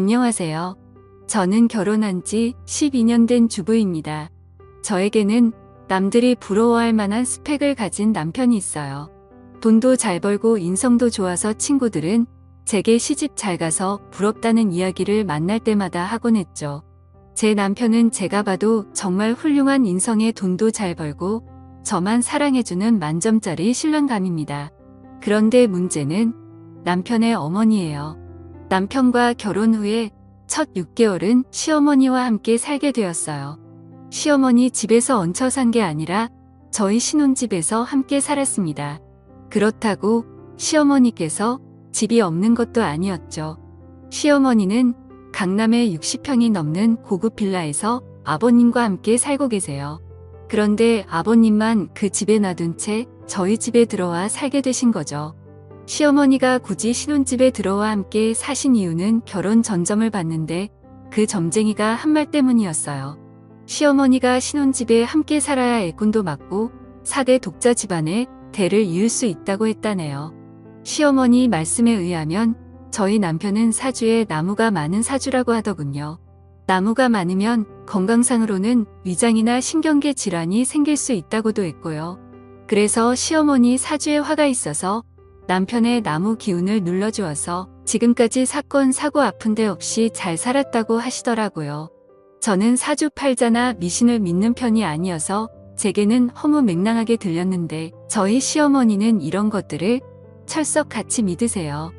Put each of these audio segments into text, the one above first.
안녕하세요. 저는 결혼한 지 12년 된 주부입니다. 저에게는 남들이 부러워할 만한 스펙을 가진 남편이 있어요. 돈도 잘 벌고 인성도 좋아서 친구들은 제게 시집 잘 가서 부럽다는 이야기를 만날 때마다 하곤 했죠. 제 남편은 제가 봐도 정말 훌륭한 인성에 돈도 잘 벌고 저만 사랑해주는 만점짜리 신랑감입니다. 그런데 문제는 남편의 어머니예요. 남편과 결혼 후에 첫 6개월은 시어머니와 함께 살게 되었어요. 시어머니 집에서 얹혀 산 게 아니라 저희 신혼집에서 함께 살았습니다. 그렇다고 시어머니께서 집이 없는 것도 아니었죠. 시어머니는 강남의 60평이 넘는 고급 빌라에서 아버님과 함께 살고 계세요. 그런데 아버님만 그 집에 놔둔 채 저희 집에 들어와 살게 되신 거죠. 시어머니가 굳이 신혼집에 들어와 함께 사신 이유는 결혼 전점을 봤는데 그 점쟁이가 한 말 때문이었어요. 시어머니가 신혼집에 함께 살아야 애군도 맞고 4대 독자 집안의 대를 이을 수 있다고 했다네요. 시어머니 말씀에 의하면 저희 남편은 사주에 나무가 많은 사주라고 하더군요. 나무가 많으면 건강상으로는 위장이나 신경계 질환이 생길 수 있다고도 했고요. 그래서 시어머니 사주에 화가 있어서 남편의 나무 기운을 눌러주어서 지금까지 사건 사고 아픈 데 없이 잘 살았다고 하시더라고요. 저는 사주팔자나 미신을 믿는 편이 아니어서 제게는 허무맹랑하게 들렸는데 저희 시어머니는 이런 것들을 철석같이 믿으세요.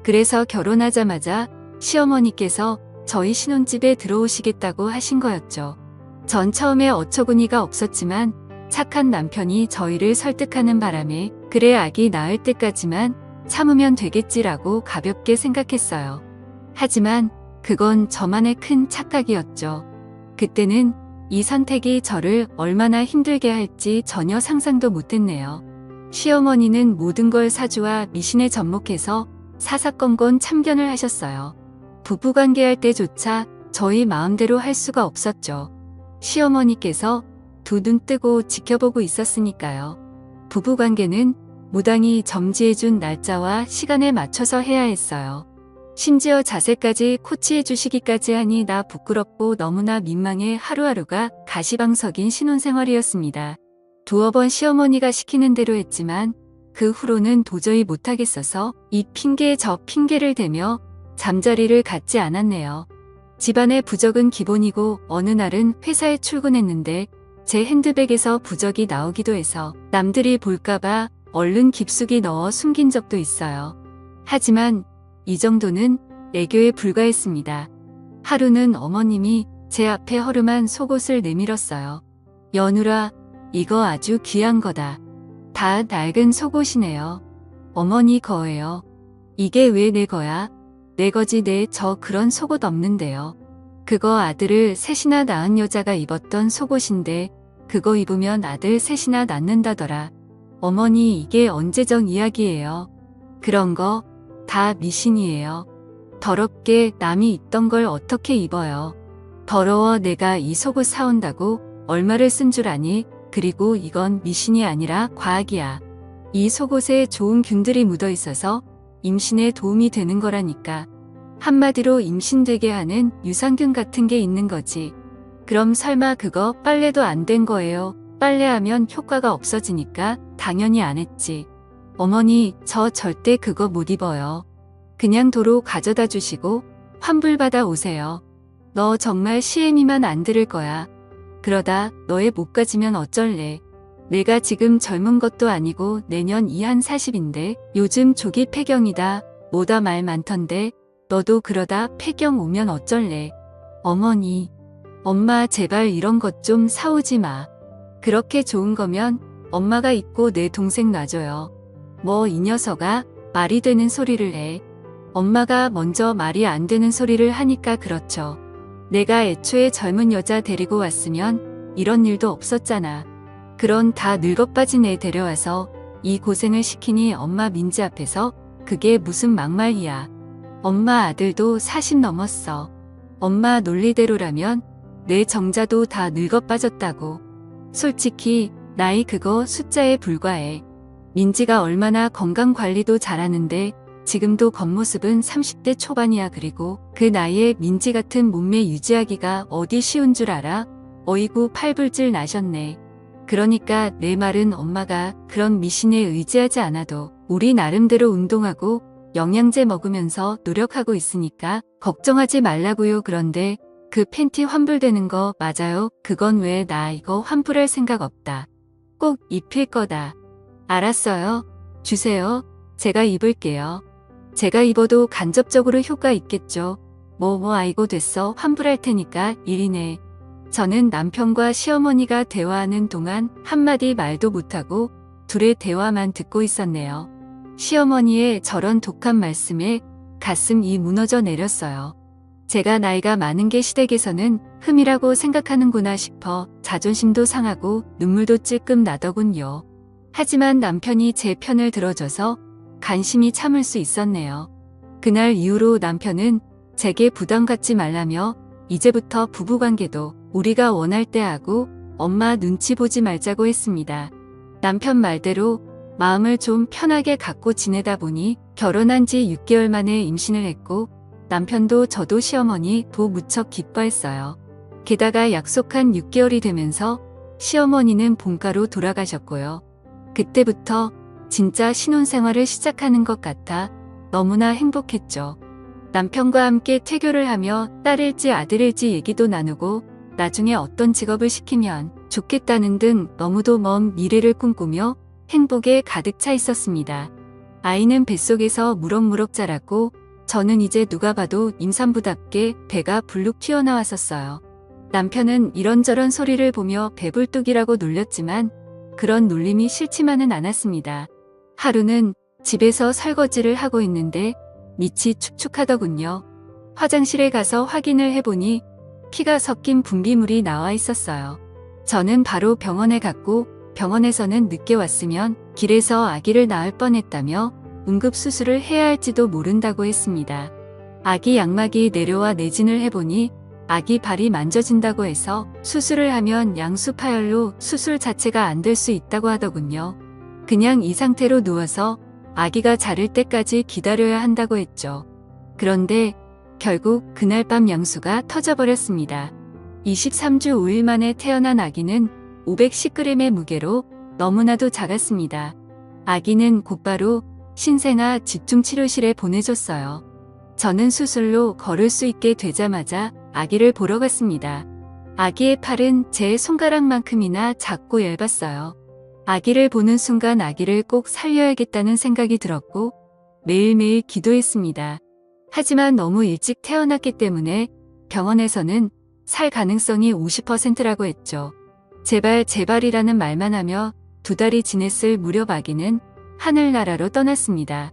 그래서 결혼하자마자 시어머니께서 저희 신혼집에 들어오시겠다고 하신 거였죠. 전 처음에 어처구니가 없었지만 착한 남편이 저희를 설득하는 바람에 그래 아기 낳을 때까지만 참으면 되겠지라고 가볍게 생각했어요. 하지만 그건 저만의 큰 착각이었죠. 그때는 이 선택이 저를 얼마나 힘들게 할지 전혀 상상도 못했네요. 시어머니는 모든 걸 사주와 미신에 접목해서 사사건건 참견을 하셨어요. 부부관계할 때조차 저희 마음대로 할 수가 없었죠. 시어머니께서 두 눈 뜨고 지켜보고 있었으니까요. 부부관계는 무당이 점지해준 날짜와 시간에 맞춰서 해야 했어요. 심지어 자세까지 코치해 주시기까지 하니 나 부끄럽고 너무나 민망해 하루하루가 가시방석인 신혼생활이었습니다. 두어 번 시어머니가 시키는 대로 했지만 그 후로는 도저히 못하겠어서 이 핑계 저 핑계를 대며 잠자리를 갖지 않았네요. 집안의 부적은 기본이고 어느 날은 회사에 출근했는데 제 핸드백에서 부적이 나오기도 해서 남들이 볼까봐 얼른 깊숙이 넣어 숨긴 적도 있어요. 하지만 이 정도는 애교에 불과했습니다. 하루는 어머님이 제 앞에 허름한 속옷을 내밀었어요. 연우라, 이거 아주 귀한 거다. 다 낡은 속옷이네요. 어머니 거예요. 이게 왜 내 거야? 내 거지 저 그런 속옷 없는데요. 그거 아들을 셋이나 낳은 여자가 입었던 속옷인데 그거 입으면 아들 셋이나 낳는다더라. 어머니 이게 언제적 이야기예요. 그런 거 다 미신이에요. 더럽게 남이 입던 걸 어떻게 입어요. 더러워 내가 이 속옷 사온다고 얼마를 쓴 줄 아니? 그리고 이건 미신이 아니라 과학이야. 이 속옷에 좋은 균들이 묻어 있어서 임신에 도움이 되는 거라니까. 한마디로 임신되게 하는 유산균 같은 게 있는 거지. 그럼 설마 그거 빨래도 안 된 거예요? 빨래하면 효과가 없어지니까 당연히 안 했지. 어머니, 저 절대 그거 못 입어요. 그냥 도로 가져다 주시고 환불받아 오세요. 너 정말 시애미만 안 들을 거야. 그러다 너의 못 가지면 어쩔래. 내가 지금 젊은 것도 아니고 내년 이한 40인데 요즘 조기 폐경이다. 뭐다 말 많던데 너도 그러다 폐경 오면 어쩔래. 어머니, 엄마 제발 이런 것 좀 사오지 마. 그렇게 좋은 거면 엄마가 입고 내 동생 놔줘요. 뭐 이 녀석아 말이 되는 소리를 해. 엄마가 먼저 말이 안 되는 소리를 하니까 그렇죠. 내가 애초에 젊은 여자 데리고 왔으면 이런 일도 없었잖아. 그런 다 늙어빠진 애 데려와서 이 고생을 시키니 엄마 민지 앞에서 그게 무슨 막말이야. 엄마 아들도 40 넘었어. 엄마 논리대로라면 내 정자도 다 늙어빠졌다고. 솔직히 나이 그거 숫자에 불과해. 민지가 얼마나 건강관리도 잘하는데 지금도 겉모습은 30대 초반이야. 그리고 그 나이에 민지 같은 몸매 유지하기가 어디 쉬운 줄 알아? 어이구 팔불질 나셨네. 그러니까 내 말은 엄마가 그런 미신에 의지하지 않아도 우리 나름대로 운동하고 영양제 먹으면서 노력하고 있으니까 걱정하지 말라고요. 그런데 그 팬티 환불되는 거 맞아요? 그건 왜 나 이거 환불할 생각 없다. 꼭 입힐 거다. 알았어요. 주세요. 제가 입을게요. 제가 입어도 간접적으로 효과 있겠죠. 아이고 됐어. 환불할 테니까 일이네. 저는 남편과 시어머니가 대화하는 동안 한마디 말도 못하고 둘의 대화만 듣고 있었네요. 시어머니의 저런 독한 말씀에 가슴이 무너져 내렸어요. 제가 나이가 많은 게 시댁에서는 흠이라고 생각하는구나 싶어 자존심도 상하고 눈물도 찔끔 나더군요. 하지만 남편이 제 편을 들어줘서 간신히 참을 수 있었네요. 그날 이후로 남편은 제게 부담 갖지 말라며 이제부터 부부관계도 우리가 원할 때 하고 엄마 눈치 보지 말자고 했습니다. 남편 말대로 마음을 좀 편하게 갖고 지내다 보니 결혼한 지 6개월 만에 임신을 했고 남편도 저도 시어머니도 무척 기뻐했어요. 게다가 약속한 6개월이 되면서 시어머니는 본가로 돌아가셨고요. 그때부터 진짜 신혼생활을 시작하는 것 같아 너무나 행복했죠. 남편과 함께 퇴교를 하며 딸일지 아들일지 얘기도 나누고 나중에 어떤 직업을 시키면 좋겠다는 등 너무도 먼 미래를 꿈꾸며 행복에 가득 차 있었습니다. 아이는 뱃속에서 무럭무럭 자랐고 저는 이제 누가 봐도 임산부답게 배가 불룩 튀어나왔었어요. 남편은 이런저런 소리를 보며 배불뚝이라고 놀렸지만 그런 놀림이 싫지만은 않았습니다. 하루는 집에서 설거지를 하고 있는데 밑이 축축하더군요. 화장실에 가서 확인을 해보니 피가 섞인 분비물이 나와 있었어요. 저는 바로 병원에 갔고 병원에서는 늦게 왔으면 길에서 아기를 낳을 뻔했다며 응급수술을 해야 할지도 모른다고 했습니다. 아기 양막이 내려와 내진을 해보니 아기 발이 만져진다고 해서 수술을 하면 양수 파열로 수술 자체가 안 될 수 있다고 하더군요. 그냥 이 상태로 누워서 아기가 자를 때까지 기다려야 한다고 했죠. 그런데 결국 그날 밤 양수가 터져버렸습니다. 23주 5일 만에 태어난 아기는 510g의 무게로 너무나도 작았습니다. 아기는 곧바로 신생아 집중치료실에 보내줬어요. 저는 수술로 걸을 수 있게 되자마자 아기를 보러 갔습니다. 아기의 팔은 제 손가락만큼이나 작고 얇았어요. 아기를 보는 순간 아기를 꼭 살려야겠다는 생각이 들었고 매일매일 기도했습니다. 하지만 너무 일찍 태어났기 때문에 병원에서는 살 가능성이 50%라고 했죠. 제발 제발이라는 말만 하며 2달이 지냈을 무렵 아기는 하늘나라로 떠났습니다.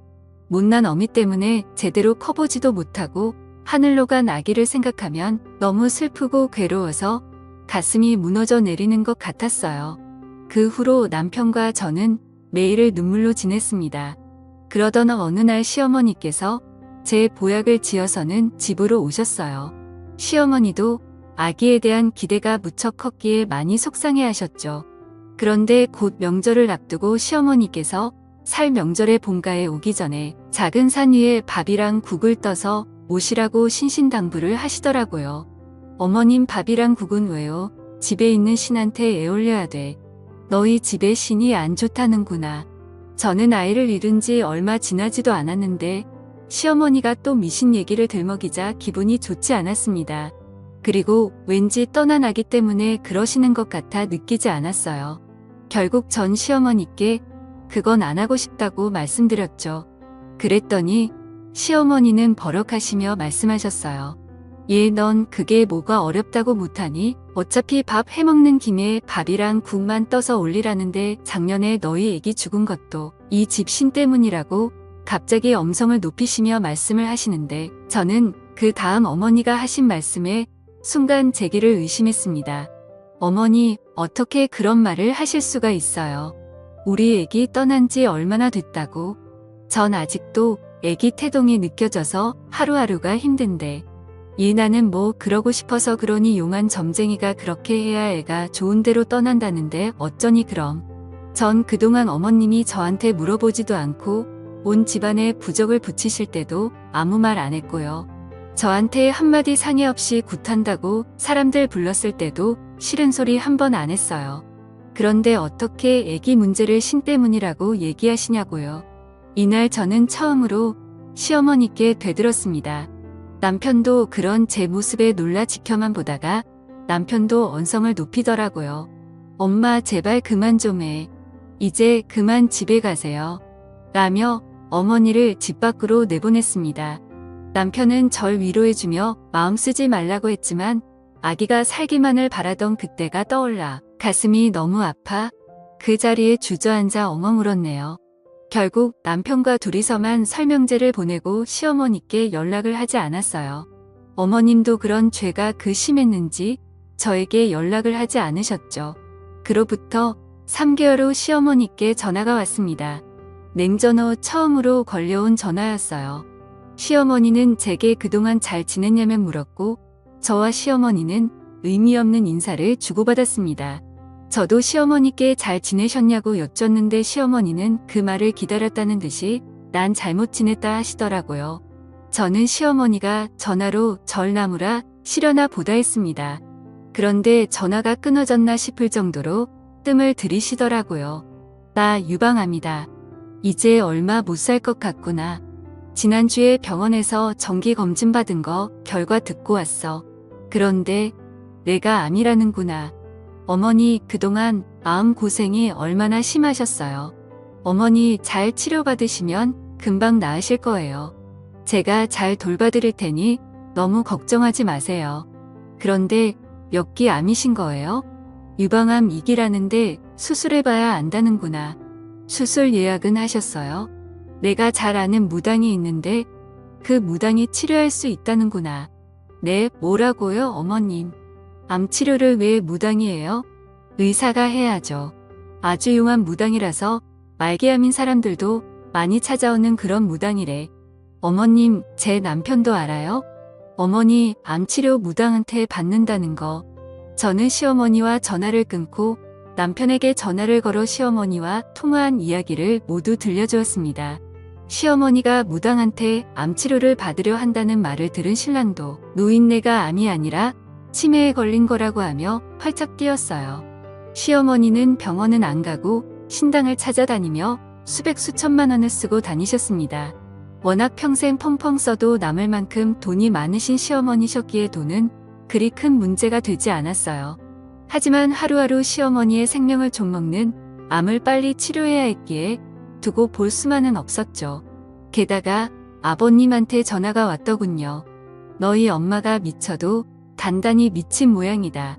못난 어미 때문에 제대로 커보지도 못하고 하늘로 간 아기를 생각하면 너무 슬프고 괴로워서 가슴이 무너져 내리는 것 같았어요. 그 후로 남편과 저는 매일을 눈물로 지냈습니다. 그러던 어느 날 시어머니께서 제 보약을 지어서는 집으로 오셨어요. 시어머니도 아기에 대한 기대가 무척 컸기에 많이 속상해하셨죠. 그런데 곧 명절을 앞두고 시어머니께서 살 명절에 본가에 오기 전에 작은 산 위에 밥이랑 국을 떠서 모시라고 신신당부를 하시더라고요. 어머님 밥이랑 국은 왜요? 집에 있는 신한테 애올려야 돼. 너희 집에 신이 안 좋다는구나. 저는 아이를 잃은 지 얼마 지나지도 않았는데 시어머니가 또 미신 얘기를 들먹이자 기분이 좋지 않았습니다. 그리고 왠지 떠난 아기 때문에 그러시는 것 같아 느끼지 않았어요. 결국 전 시어머니께 그건 안 하고 싶다고 말씀드렸죠. 그랬더니 시어머니는 버럭하시며 말씀하셨어요. 얘 넌 그게 뭐가 어렵다고 못하니? 어차피 밥 해먹는 김에 밥이랑 국만 떠서 올리라는데 작년에 너희 애기 죽은 것도 이 집 신 때문이라고 갑자기 엄성을 높이시며 말씀을 하시는데 저는 그 다음 어머니가 하신 말씀에 순간 제기를 의심했습니다. 어머니, 어떻게 그런 말을 하실 수가 있어요? 우리 애기 떠난 지 얼마나 됐다고? 전 아직도 애기 태동이 느껴져서 하루하루가 힘든데. 나는 뭐 그러고 싶어서 그러니 용한 점쟁이가 그렇게 해야 애가 좋은 데로 떠난다는데 어쩌니 그럼. 전 그동안 어머님이 저한테 물어보지도 않고 온 집안에 부적을 붙이실 때도 아무 말 안 했고요. 저한테 한마디 상의 없이 굿한다고 사람들 불렀을 때도 싫은 소리 한 번 안 했어요. 그런데 어떻게 애기 문제를 신 때문이라고 얘기하시냐고요. 이날 저는 처음으로 시어머니께 되들었습니다. 남편도 그런 제 모습에 놀라 지켜만 보다가 남편도 언성을 높이더라고요. 엄마 제발 그만 좀 해. 이제 그만 집에 가세요. 라며 어머니를 집 밖으로 내보냈습니다. 남편은 절 위로해주며 마음 쓰지 말라고 했지만 아기가 살기만을 바라던 그때가 떠올라 가슴이 너무 아파 그 자리에 주저앉아 엉엉 울었네요. 결국 남편과 둘이서만 설명제를 보내고 시어머니께 연락을 하지 않았어요. 어머님도 그런 죄가 심했는지 저에게 연락을 하지 않으셨죠. 그로부터 3개월 후 시어머니께 전화가 왔습니다. 냉전 후 처음으로 걸려온 전화였어요. 시어머니는 제게 그동안 잘 지냈냐며 물었고 저와 시어머니는 의미 없는 인사를 주고받았습니다. 저도 시어머니께 잘 지내셨냐고 여쭙는데 시어머니는 그 말을 기다렸다는 듯이 난 잘못 지냈다 하시더라고요. 저는 시어머니가 전화로 절 나무라 시려나 보다 했습니다. 그런데 전화가 끊어졌나 싶을 정도로 뜸을 들이시더라고요. 나 유방암이다. 이제 얼마 못 살 것 같구나. 지난주에 병원에서 정기 검진 받은 거 결과 듣고 왔어. 그런데 내가 암이라는구나. 어머니 그동안 마음고생이 얼마나 심하셨어요. 어머니 잘 치료받으시면 금방 나으실 거예요. 제가 잘 돌봐드릴 테니 너무 걱정하지 마세요. 그런데 몇 기 암이신 거예요? 유방암 2기라는데 수술해봐야 안다는구나. 수술 예약은 하셨어요? 내가 잘 아는 무당이 있는데 그 무당이 치료할 수 있다는구나. 네, 뭐라고요, 어머님? 암 치료를 왜 무당이 해요? 의사가 해야죠. 아주 용한 무당이라서 말기암인 사람들도 많이 찾아오는 그런 무당이래. 어머님, 제 남편도 알아요? 어머니, 암 치료 무당한테 받는다는 거. 저는 시어머니와 전화를 끊고 남편에게 전화를 걸어 시어머니와 통화한 이야기를 모두 들려주었습니다. 시어머니가 무당한테 암치료를 받으려 한다는 말을 들은 신랑도 노인네가 암이 아니라 치매에 걸린 거라고 하며 활짝 뛰었어요. 시어머니는 병원은 안 가고 신당을 찾아다니며 수백 수천만 원을 쓰고 다니셨습니다. 워낙 평생 펑펑 써도 남을 만큼 돈이 많으신 시어머니셨기에 돈은 그리 큰 문제가 되지 않았어요. 하지만 하루하루 시어머니의 생명을 좀먹는 암을 빨리 치료해야 했기에 두고 볼 수만은 없었죠. 게다가 아버님한테 전화가 왔더군요. 너희 엄마가 미쳐도 단단히 미친 모양이다.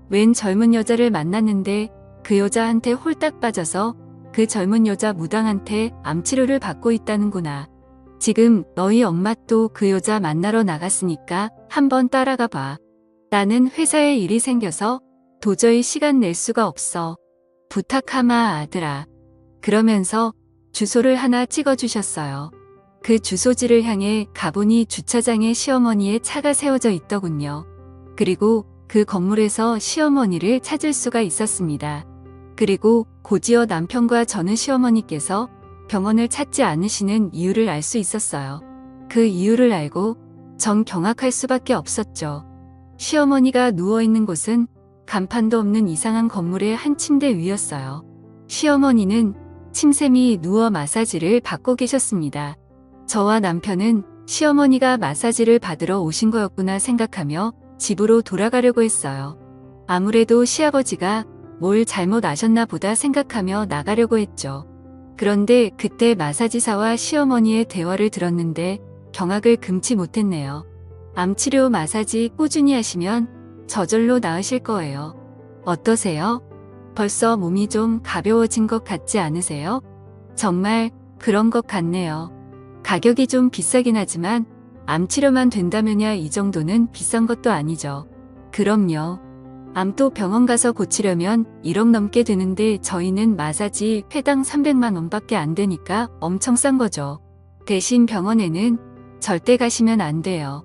웬 젊은 여자를 만났는데 그 여자한테 홀딱 빠져서 그 젊은 여자 무당한테 암치료를 받고 있다는구나. 지금 너희 엄마 또 그 여자 만나러 나갔으니까 한번 따라가 봐. 나는 회사에 일이 생겨서 도저히 시간 낼 수가 없어. 부탁하마 아들아. 그러면서 주소를 하나 찍어주셨어요. 그 주소지를 향해 가보니 주차장에 시어머니의 차가 세워져 있더군요. 그리고 그 건물에서 시어머니를 찾을 수가 있었습니다. 그리고 곧이어 남편과 저는 시어머니께서 병원을 찾지 않으시는 이유를 알 수 있었어요. 그 이유를 알고 전 경악할 수밖에 없었죠. 시어머니가 누워있는 곳은 간판도 없는 이상한 건물의 한 침대 위였어요. 시어머니는 침샘이 누워 마사지를 받고 계셨습니다. 저와 남편은 시어머니가 마사지를 받으러 오신 거였구나 생각하며 집으로 돌아가려고 했어요. 아무래도 시아버지가 뭘 잘못 아셨나 보다 생각하며 나가려고 했죠. 그런데 그때 마사지사와 시어머니의 대화를 들었는데 경악을 금치 못했네요. 암치료 마사지 꾸준히 하시면 저절로 나으실 거예요. 어떠세요? 벌써 몸이 좀 가벼워진 것 같지 않으세요? 정말 그런 것 같네요. 가격이 좀 비싸긴 하지만 암치료만 된다면야 이 정도는 비싼 것도 아니죠. 그럼요. 암도 병원 가서 고치려면 1억 넘게 되는데 저희는 마사지 회당 300만 원밖에 안 되니까 엄청 싼 거죠. 대신 병원에는 절대 가시면 안 돼요.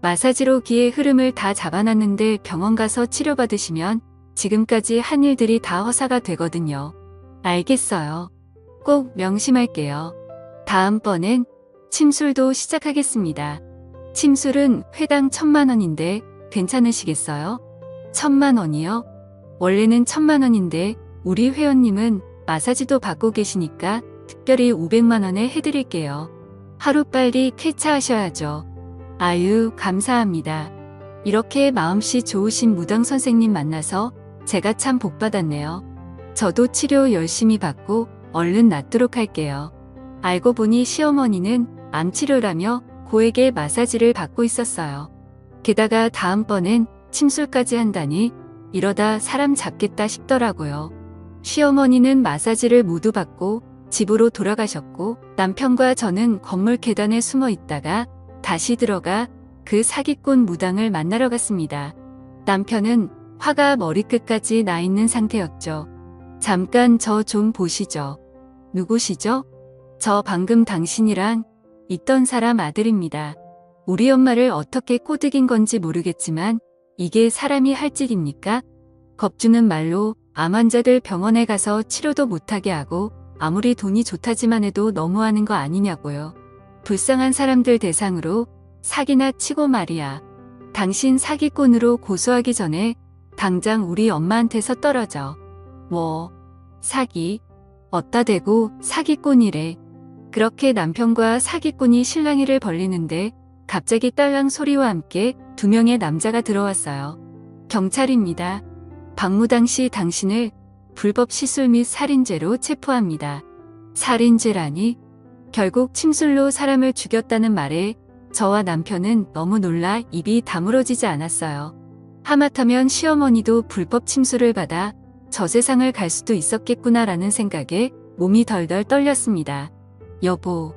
마사지로 기의 흐름을 다 잡아놨는데 병원 가서 치료받으시면 지금까지 한 일들이 다 허사가 되거든요. 알겠어요. 꼭 명심할게요. 다음번엔 침술도 시작하겠습니다. 침술은 회당 1000만원인데 괜찮으시겠어요? 1000만원이요? 원래는 1000만원인데 우리 회원님은 마사지도 받고 계시니까 특별히 500만원에 해드릴게요. 하루빨리 쾌차하셔야죠. 아유, 감사합니다. 이렇게 마음씨 좋으신 무당 선생님 만나서 제가 참 복받았네요. 저도 치료 열심히 받고 얼른 낫도록 할게요. 알고 보니 시어머니는 암치료라며 고액의 마사지를 받고 있었어요. 게다가 다음번엔 침술까지 한다니 이러다 사람 잡겠다 싶더라고요. 시어머니는 마사지를 모두 받고 집으로 돌아가셨고 남편과 저는 건물 계단에 숨어 있다가 다시 들어가 그 사기꾼 무당을 만나러 갔습니다. 남편은 화가 머리끝까지 나 있는 상태였죠. 잠깐 저 좀 보시죠. 누구시죠? 저 방금 당신이랑 있던 사람 아들입니다. 우리 엄마를 어떻게 꼬드긴 건지 모르겠지만 이게 사람이 할 짓입니까? 겁주는 말로 암 환자들 병원에 가서 치료도 못하게 하고 아무리 돈이 좋다지만 해도 너무하는 거 아니냐고요. 불쌍한 사람들 대상으로 사기나 치고 말이야. 당신 사기꾼으로 고소하기 전에 당장 우리 엄마한테서 떨어져. 뭐, 사기? 어따 대고 사기꾼이래. 그렇게 남편과 사기꾼이 실랑이를 벌리는데 갑자기 딸랑 소리와 함께 2명의 남자가 들어왔어요. 경찰입니다. 박무당 씨 당신을 불법 시술 및 살인죄로 체포합니다. 살인죄라니? 결국 침술로 사람을 죽였다는 말에 저와 남편은 너무 놀라 입이 다물어지지 않았어요. 하마터면 시어머니도 불법 침술을 받아 저 세상을 갈 수도 있었겠구나라는 생각에 몸이 덜덜 떨렸습니다. 여보,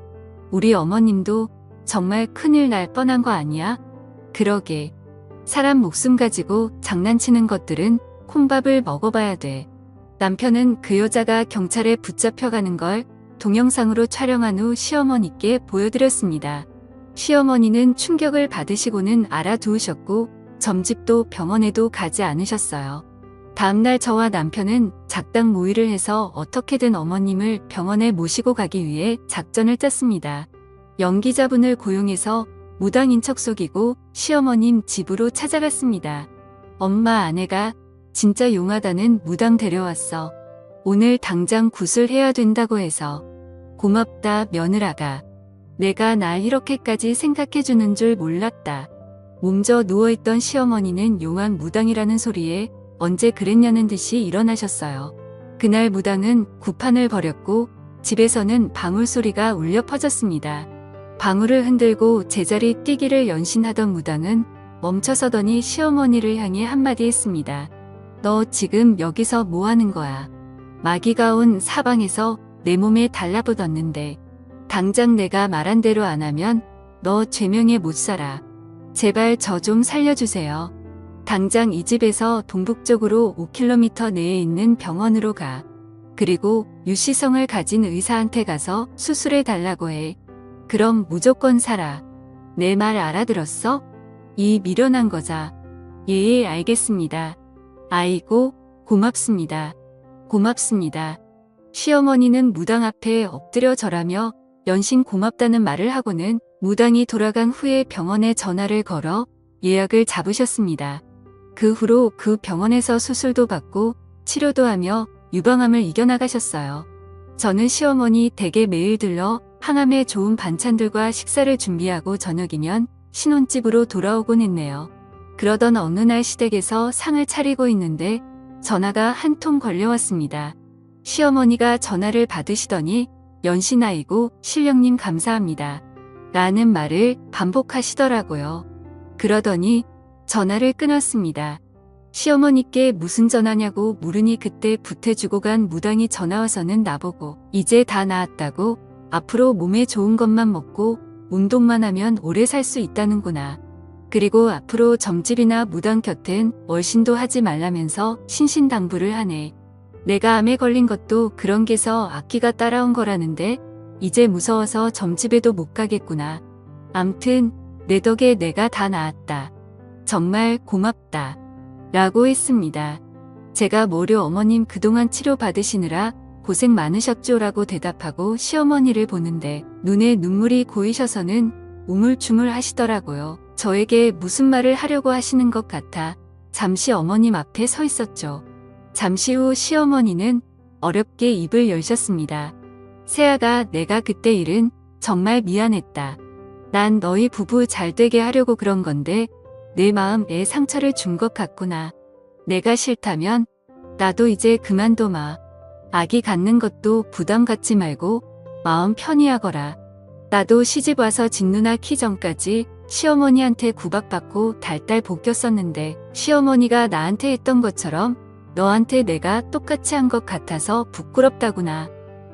우리 어머님도 정말 큰일 날 뻔한 거 아니야? 그러게. 사람 목숨 가지고 장난치는 것들은 콩밥을 먹어봐야 돼. 남편은 그 여자가 경찰에 붙잡혀가는 걸 동영상으로 촬영한 후 시어머니께 보여드렸습니다. 시어머니는 충격을 받으시고는 알아두으셨고 점집도 병원에도 가지 않으셨어요. 다음날 저와 남편은 작당 모의를 해서 어떻게든 어머님을 병원에 모시고 가기 위해 작전을 짰습니다. 연기자분을 고용해서 무당인 척 속이고 시어머님 집으로 찾아갔습니다. 엄마, 아내가 진짜 용하다는 무당 데려왔어. 오늘 당장 구슬해야 된다고 해서. 고맙다, 며느라가. 내가 날 이렇게까지 생각해주는 줄 몰랐다. 몸져 누워있던 시어머니는 용한 무당이라는 소리에 언제 그랬냐는 듯이 일어나셨어요. 그날 무당은 구판을 벌였고 집에서는 방울소리가 울려 퍼졌습니다. 방울을 흔들고 제자리 뛰기를 연신하던 무당은 멈춰서더니 시어머니를 향해 한마디 했습니다. 너 지금 여기서 뭐 하는 거야? 마귀가 온 사방에서 내 몸에 달라붙었는데 당장 내가 말한 대로 안 하면 너 죄명에 못 살아. 제발 저 좀 살려주세요. 당장 이 집에서 동북쪽으로 5km 내에 있는 병원으로 가. 그리고 유시성을 가진 의사한테 가서 수술해 달라고 해. 그럼 무조건 살아. 내 말 알아들었어? 이 미련한 거자. 예, 알겠습니다. 아이고, 고맙습니다. 고맙습니다. 시어머니는 무당 앞에 엎드려 절하며 연신 고맙다는 말을 하고는 무당이 돌아간 후에 병원에 전화를 걸어 예약을 잡으셨습니다. 그 후로 그 병원에서 수술도 받고 치료도 하며 유방암을 이겨나가셨어요. 저는 시어머니 댁에 매일 들러 항암에 좋은 반찬들과 식사를 준비하고 저녁이면 신혼집으로 돌아오곤 했네요. 그러던 어느 날 시댁에서 상을 차리고 있는데 전화가 한 통 걸려왔습니다. 시어머니가 전화를 받으시더니 연신아이고 신령님 감사합니다. 라는 말을 반복하시더라고요. 그러더니 전화를 끊었습니다. 시어머니께 무슨 전화냐고 물으니 그때 부태주고 간 무당이 전화와서는 나보고 이제 다 나았다고 앞으로 몸에 좋은 것만 먹고 운동만 하면 오래 살 수 있다는구나. 그리고 앞으로 점집이나 무당 곁엔 월신도 하지 말라면서 신신당부를 하네. 내가 암에 걸린 것도 그런 게서 악기가 따라온 거라는데 이제 무서워서 점집에도 못 가겠구나. 암튼 내 덕에 내가 다 나았다. 정말 고맙다. 라고 했습니다. 제가 모려 어머님 그동안 치료 받으시느라 고생 많으셨죠라고 대답하고 시어머니를 보는데 눈에 눈물이 고이셔서는 우물쭈물 하시더라고요. 저에게 무슨 말을 하려고 하시는 것 같아 잠시 어머님 앞에 서 있었죠. 잠시 후 시어머니는 어렵게 입을 열셨습니다. 세아가 내가 그때 일은 정말 미안했다. 난 너희 부부 잘 되게 하려고 그런 건데 내 마음에 상처를 준 것 같구나. 내가 싫다면 나도 이제 그만둬마. 아기 갖는 것도 부담 갖지 말고 마음 편히 하거라. 나도 시집 와서 진누나 키 전까지 시어머니한테 구박받고 달달 볶였었는데 시어머니가 나한테 했던 것처럼 너한테 내가 똑같이 한 것 같아서 부끄럽다구나.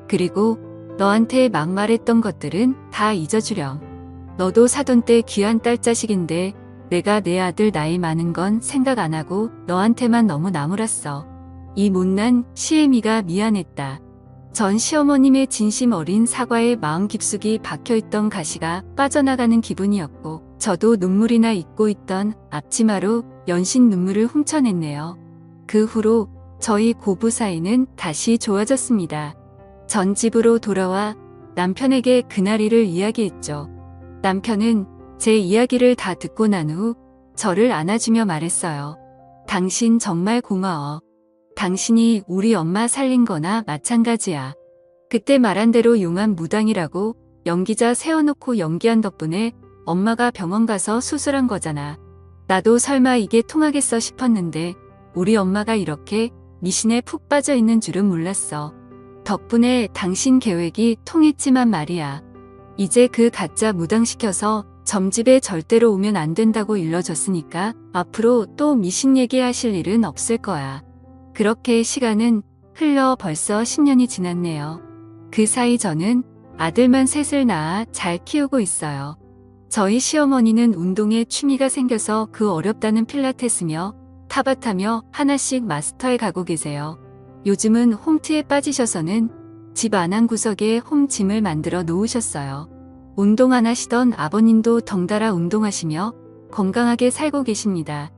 그리고 너한테 막말했던 것들은 다 잊어주렴. 너도 사돈 때 귀한 딸 자식인데 내가 내 아들 나이 많은 건 생각 안 하고 너한테만 너무 나무랐어. 이 못난 시애미가 미안했다. 전 시어머님의 진심 어린 사과에 마음 깊숙이 박혀있던 가시가 빠져나가는 기분이었고 저도 눈물이나 잊고 있던 앞치마로 연신 눈물을 훔쳐냈네요. 그 후로 저희 고부 사이는 다시 좋아졌습니다. 전 집으로 돌아와 남편에게 그날 일을 이야기했죠. 남편은 제 이야기를 다 듣고 난 후 저를 안아주며 말했어요. 당신 정말 고마워. 당신이 우리 엄마 살린 거나 마찬가지야. 그때 말한 대로 용한 무당이라고 연기자 세워놓고 연기한 덕분에 엄마가 병원 가서 수술한 거잖아. 나도 설마 이게 통하겠어 싶었는데 우리 엄마가 이렇게 미신에 푹 빠져 있는 줄은 몰랐어. 덕분에 당신 계획이 통했지만 말이야. 이제 그 가짜 무당시켜서 점집에 절대로 오면 안 된다고 일러줬으니까 앞으로 또 미신 얘기하실 일은 없을 거야. 그렇게 시간은 흘러 벌써 10년이 지났네요. 그 사이 저는 아들만 셋을 낳아 잘 키우고 있어요. 저희 시어머니는 운동에 취미가 생겨서 그 어렵다는 필라테스며 타바타며 하나씩 마스터해 가고 계세요. 요즘은 홈트에 빠지셔서는 집 안한 구석에 홈짐을 만들어 놓으셨어요. 운동 안 하시던 아버님도 덩달아 운동하시며 건강하게 살고 계십니다.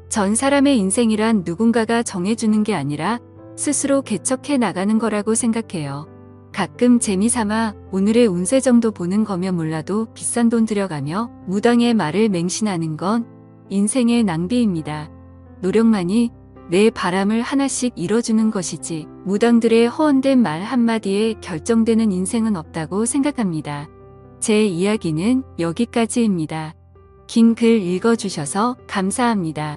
전 사람의 인생이란 누군가가 정해주는 게 아니라 스스로 개척해 나가는 거라고 생각해요. 가끔 재미삼아 오늘의 운세 정도 보는 거면 몰라도 비싼 돈 들여가며 무당의 말을 맹신하는 건 인생의 낭비입니다. 노력만이 내 바람을 하나씩 이뤄주는 것이지 무당들의 허언된 말 한마디에 결정되는 인생은 없다고 생각합니다. 제 이야기는 여기까지입니다. 긴 글 읽어주셔서 감사합니다.